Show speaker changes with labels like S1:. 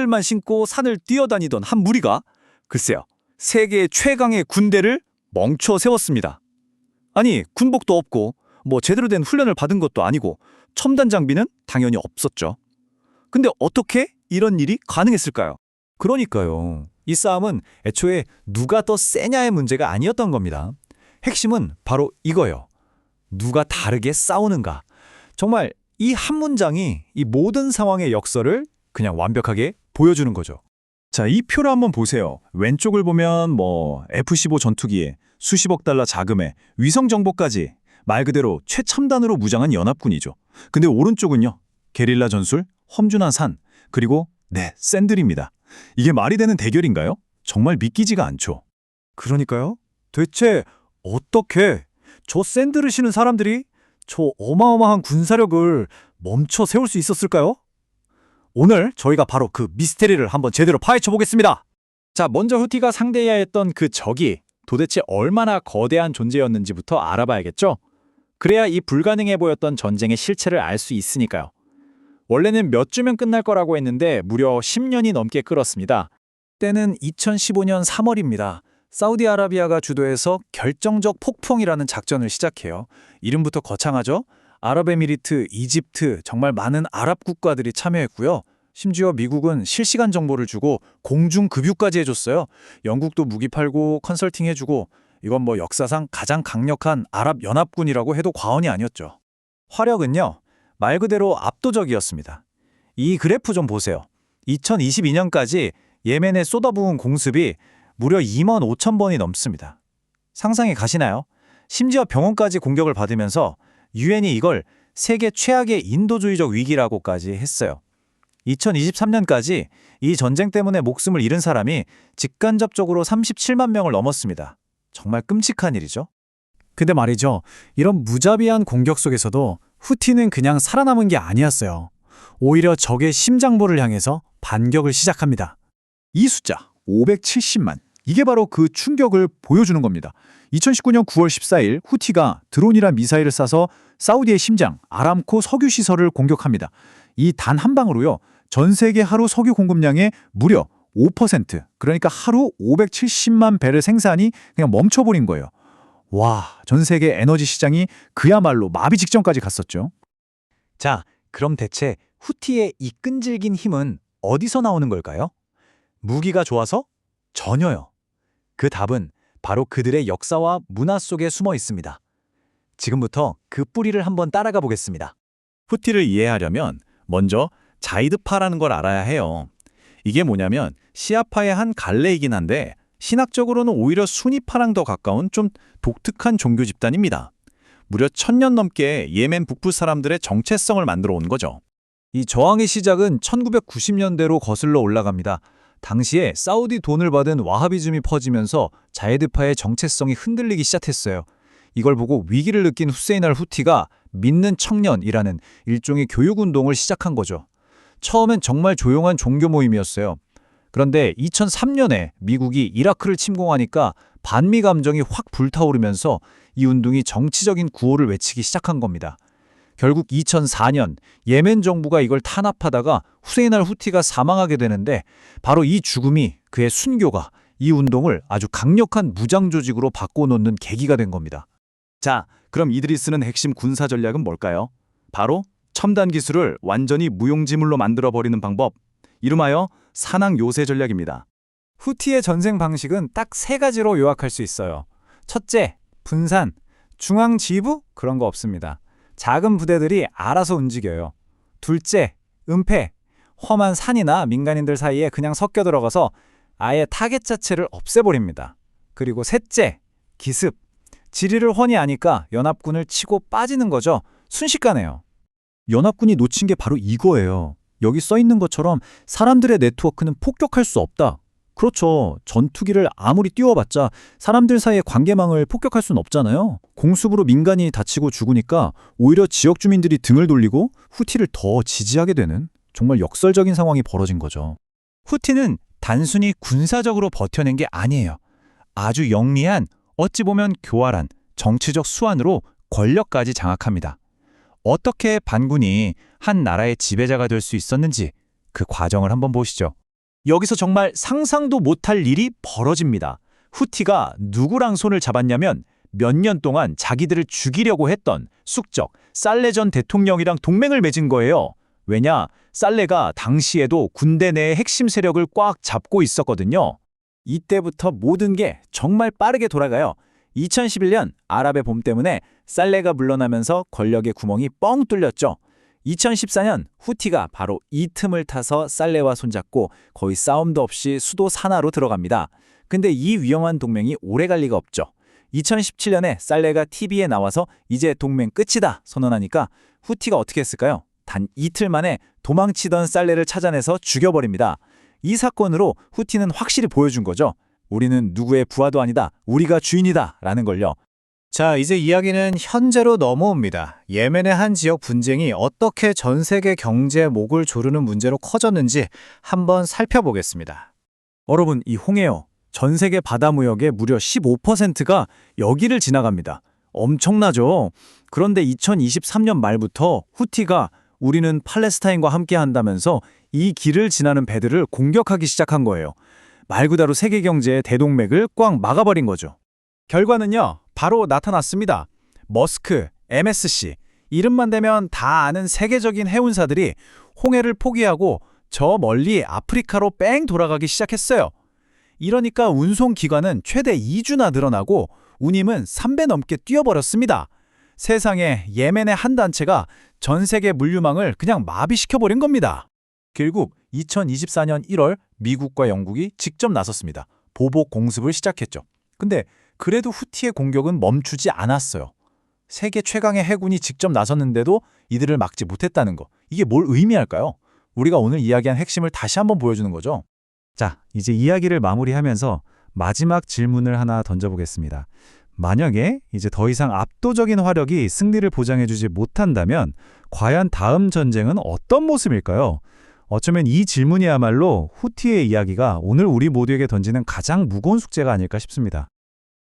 S1: 만 신고 산을 뛰어다니던 한 무리가 글쎄요, 세계 최강의 군대를 멈춰 세웠습니다. 아니, 군복도 없고 뭐 제대로 된 훈련을 받은 것도 아니고 첨단 장비는 당연히 없었죠. 근데 어떻게 이런 일이 가능했을까요? 그러니까요. 이 싸움은 애초에 누가 더 세냐의 문제가 아니었던 겁니다. 핵심은 바로 이거예요. 누가 다르게 싸우는가. 정말 이 한 문장이 이 모든 상황의 역설을 그냥 완벽하게 보여주는 거죠.
S2: 자, 이 표를 한번 보세요. 왼쪽을 보면 F-15 전투기에 수십억 달러 자금에 위성 정보까지 말 그대로 최첨단으로 무장한 연합군이죠. 근데 오른쪽은요. 게릴라 전술, 험준한 산, 그리고 샌들입니다. 이게 말이 되는 대결인가요? 정말 믿기지가 않죠.
S1: 그러니까요. 대체 어떻게 저 샌드를 치는 사람들이 저 어마어마한 군사력을 멈춰 세울 수 있었을까요? 오늘 저희가 바로 그 미스테리를 한번 제대로 파헤쳐 보겠습니다.
S3: 자, 먼저 후티가 상대해야 했던 그 적이 도대체 얼마나 거대한 존재였는지부터 알아봐야겠죠? 그래야 이 불가능해 보였던 전쟁의 실체를 알 수 있으니까요. 원래는 몇 주면 끝날 거라고 했는데 무려 10년이 넘게 끌었습니다.
S1: 때는 2015년 3월입니다. 사우디아라비아가 주도해서 결정적 폭풍이라는 작전을 시작해요. 이름부터 거창하죠? 아랍에미리트, 이집트, 정말 많은 아랍 국가들이 참여했고요. 심지어 미국은 실시간 정보를 주고 공중 급유까지 해줬어요. 영국도 무기 팔고 컨설팅 해주고 이건 뭐 역사상 가장 강력한 아랍 연합군이라고 해도 과언이 아니었죠. 화력은요, 말 그대로 압도적이었습니다. 이 그래프 좀 보세요. 2022년까지 예멘에 쏟아부은 공습이 무려 2만 5천 번이 넘습니다. 상상이 가시나요? 심지어 병원까지 공격을 받으면서 유엔이 이걸 세계 최악의 인도주의적 위기라고까지 했어요. 2023년까지 이 전쟁 때문에 목숨을 잃은 사람이 직간접적으로 37만 명을 넘었습니다. 정말 끔찍한 일이죠. 근데 말이죠. 이런 무자비한 공격 속에서도 후티는 그냥 살아남은 게 아니었어요. 오히려 적의 심장부를 향해서 반격을 시작합니다.
S2: 이 숫자 570만. 이게 바로 그 충격을 보여주는 겁니다. 2019년 9월 14일 후티가 드론이란 미사일을 쏴서 사우디의 심장 아람코 석유 시설을 공격합니다. 이 단 한 방으로요. 전 세계 하루 석유 공급량의 무려 5%, 그러니까 하루 570만 배럴 생산이 그냥 멈춰버린 거예요. 와, 전 세계 에너지 시장이 그야말로 마비 직전까지 갔었죠.
S1: 자, 그럼 대체 후티의 이 끈질긴 힘은 어디서 나오는 걸까요? 무기가 좋아서? 전혀요. 그 답은 바로 그들의 역사와 문화 속에 숨어 있습니다. 지금부터 그 뿌리를 한번 따라가 보겠습니다.
S2: 후티를 이해하려면 먼저 자이드파라는 걸 알아야 해요. 이게 뭐냐면 시아파의 한 갈래이긴 한데 신학적으로는 오히려 수니파랑 더 가까운 좀 독특한 종교 집단입니다. 무려 1000년 넘게 예멘 북부 사람들의 정체성을 만들어 온 거죠.
S1: 이 저항의 시작은 1990년대로 거슬러 올라갑니다. 당시에 사우디 돈을 받은 와하비즘이 퍼지면서 자이드파의 정체성이 흔들리기 시작했어요. 이걸 보고 위기를 느낀 후세인 후티가 믿는 청년이라는 일종의 교육운동을 시작한 거죠. 처음엔 정말 조용한 종교 모임이었어요. 그런데 2003년에 미국이 이라크를 침공하니까 반미 감정이 확 불타오르면서 이 운동이 정치적인 구호를 외치기 시작한 겁니다. 결국 2004년 예멘 정부가 이걸 탄압하다가 후세인 후티가 사망하게 되는데 바로 이 죽음이 그의 순교가 이 운동을 아주 강력한 무장 조직으로 바꿔놓는 계기가 된 겁니다.
S2: 자, 그럼 이들이 쓰는 핵심 군사 전략은 뭘까요? 바로 첨단 기술을 완전히 무용지물로 만들어버리는 방법, 이름하여 산왕 요새 전략입니다.
S1: 후티의 전쟁 방식은 딱 세 가지로 요약할 수 있어요. 첫째, 분산, 중앙 지휘부? 그런 거 없습니다. 작은 부대들이 알아서 움직여요. 둘째, 은폐, 험한 산이나 민간인들 사이에 그냥 섞여 들어가서 아예 타겟 자체를 없애버립니다. 그리고 셋째, 기습, 지리를 훤히 아니까 연합군을 치고 빠지는 거죠. 순식간에요.
S2: 연합군이 놓친 게 바로 이거예요. 여기 써 있는 것처럼 사람들의 네트워크는 폭격할 수 없다. 그렇죠. 전투기를 아무리 띄워봤자 사람들 사이의 관계망을 폭격할 수는 없잖아요. 공습으로 민간인이 다치고 죽으니까 오히려 지역 주민들이 등을 돌리고 후티를 더 지지하게 되는 정말 역설적인 상황이 벌어진 거죠.
S1: 후티는 단순히 군사적으로 버텨낸 게 아니에요. 아주 영리한, 어찌 보면 교활한 정치적 수완으로 권력까지 장악합니다. 어떻게 반군이 한 나라의 지배자가 될 수 있었는지 그 과정을 한번 보시죠.
S3: 여기서 정말 상상도 못할 일이 벌어집니다. 후티가 누구랑 손을 잡았냐면 몇 년 동안 자기들을 죽이려고 했던 숙적 살레 전 대통령이랑 동맹을 맺은 거예요. 왜냐? 살레가 당시에도 군대 내의 핵심 세력을 꽉 잡고 있었거든요. 이때부터 모든 게 정말 빠르게 돌아가요. 2011년 아랍의 봄 때문에 살레가 물러나면서 권력의 구멍이 뻥 뚫렸죠. 2014년 후티가 바로 이 틈을 타서 살레와 손잡고 거의 싸움도 없이 수도 사나로 들어갑니다. 근데 이 위험한 동맹이 오래 갈 리가 없죠. 2017년에 살레가 TV에 나와서 이제 동맹 끝이다 선언하니까 후티가 어떻게 했을까요? 단 이틀 만에 도망치던 살레를 찾아내서 죽여버립니다. 이 사건으로 후티는 확실히 보여준 거죠. 우리는 누구의 부하도 아니다. 우리가 주인이다. 라는 걸요.
S2: 자, 이제 이야기는 현재로 넘어옵니다. 예멘의 한 지역 분쟁이 어떻게 전 세계 경제의 목을 조르는 문제로 커졌는지 한번 살펴보겠습니다.
S1: 여러분, 이 홍해요. 전 세계 바다 무역의 무려 15%가 여기를 지나갑니다. 엄청나죠? 그런데 2023년 말부터 후티가 우리는 팔레스타인과 함께 한다면서 이 길을 지나는 배들을 공격하기 시작한 거예요. 말 그대로 세계 경제의 대동맥을 꽉 막아버린 거죠.
S3: 결과는요, 바로 나타났습니다. 머스크, MSC, 이름만 대면 다 아는 세계적인 해운사들이 홍해를 포기하고 저 멀리 아프리카로 뺑 돌아가기 시작했어요. 이러니까 운송기간은 최대 2주나 늘어나고 운임은 3배 넘게 뛰어버렸습니다. 세상에 예멘의 한 단체가 전 세계 물류망을 그냥 마비시켜버린 겁니다.
S1: 결국 2024년 1월 미국과 영국이 직접 나섰습니다. 보복 공습을 시작했죠. 근데 그래도 후티의 공격은 멈추지 않았어요. 세계 최강의 해군이 직접 나섰는데도 이들을 막지 못했다는 거. 이게 뭘 의미할까요? 우리가 오늘 이야기한 핵심을 다시 한번 보여주는 거죠.
S2: 자, 이제 이야기를 마무리하면서 마지막 질문을 하나 던져보겠습니다. 만약에 이제 더 이상 압도적인 화력이 승리를 보장해주지 못한다면 과연 다음 전쟁은 어떤 모습일까요? 어쩌면 이 질문이야말로 후티의 이야기가 오늘 우리 모두에게 던지는 가장 무거운 숙제가 아닐까 싶습니다.